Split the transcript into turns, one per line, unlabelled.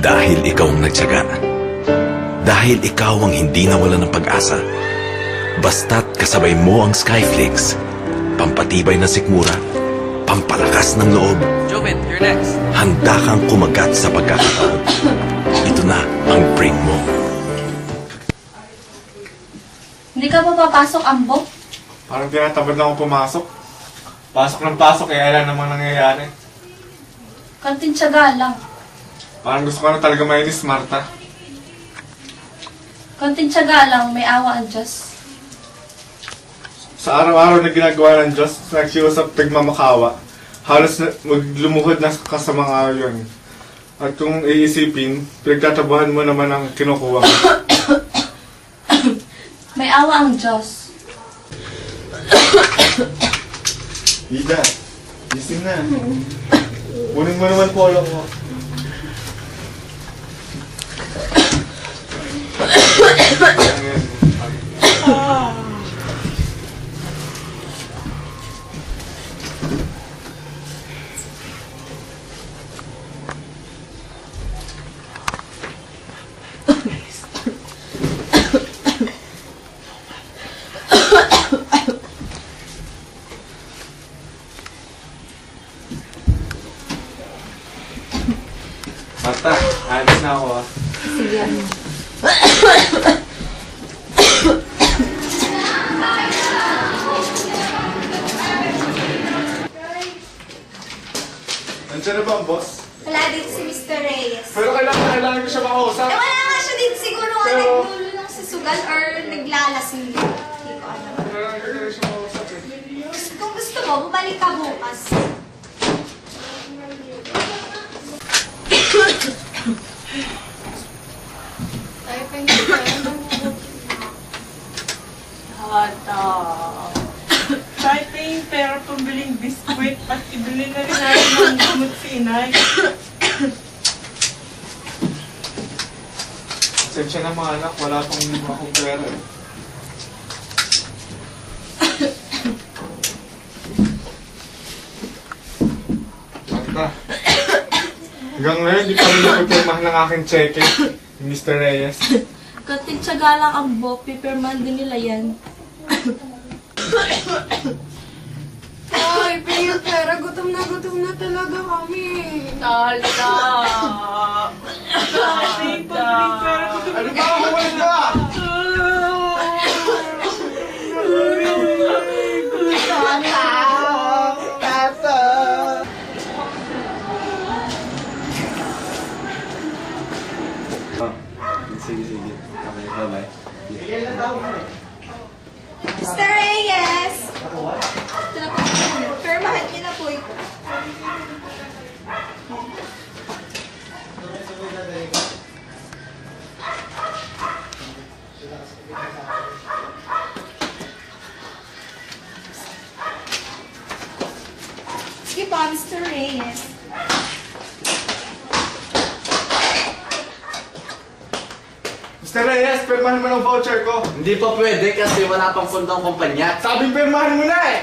Dahil ikaw ang nagtiyaga. Dahil ikaw ang hindi nawala ng pag-asa. Basta't kasabay mo ang Skyflakes, pampatibay ng sikmura, pampalakas ng loob.
Joven, you're next.
Handa kang kumagat sa pagkakataon. Ito na ang break mo.
Hindi ka pa papasok, Ambo?
Parang tinatamad na akong pumasok. Pasok ng pasok, eh, alam namang nangyayari.
Kantin tiyaga lang.
Parang gusto ko na talaga mainis, Marta.
Kantin tiyaga lang, may awa ang Diyos.
Sa araw-araw na ginagawa ng Diyos, nakikiusap pagmamakawa. Halos maglumuhod na ka sa mga yun. At kung iisipin, pinagtatabuhan mo naman ang kinukuha mo.
May awa ang Diyos.
Ida, gising na. Kunin mo naman polo mo. Marta, alis na ako ah.
Sige, ano.
Nandiyan na ba ang boss?
Wala dito si Mr. Reyes.
Pero kailangan ko siya makausap.
Eh wala nga siya dito siguro nga
Pero-
nagdulo lang sa sugal or naglalasing. Hindi ko alam.
Kailangan ko siya makausap eh.
Kung gusto mo, bumalik ka bukas.
Kahit na yung pera pambiling biskwit at ibili na rin natin ng gamot si inay.
Sensya na mga anak, wala pang akong pera eh. Marta, hanggang ngayon di pa rin napipirmahan ng aking cheque, Mr. Reyes.
Kantin tiyaga lang, Ambo. Pipirman din nila yan.
Ay, pingin pera. Gutom na talaga kami.
Tala! Kahit na yung pambiling pera ko
Ano ba ako wala? Sige. Okay, bye-bye.
Mr. Reyes! Ito na po. Permahan niyo na po ito. Sige po, Mr. Reyes.
Mr. Reyes, pirmahan mo ng voucher ko.
Hindi pa pwede kasi wala pang pundo ang kumpanya.
Sabing pirmahan mo na eh!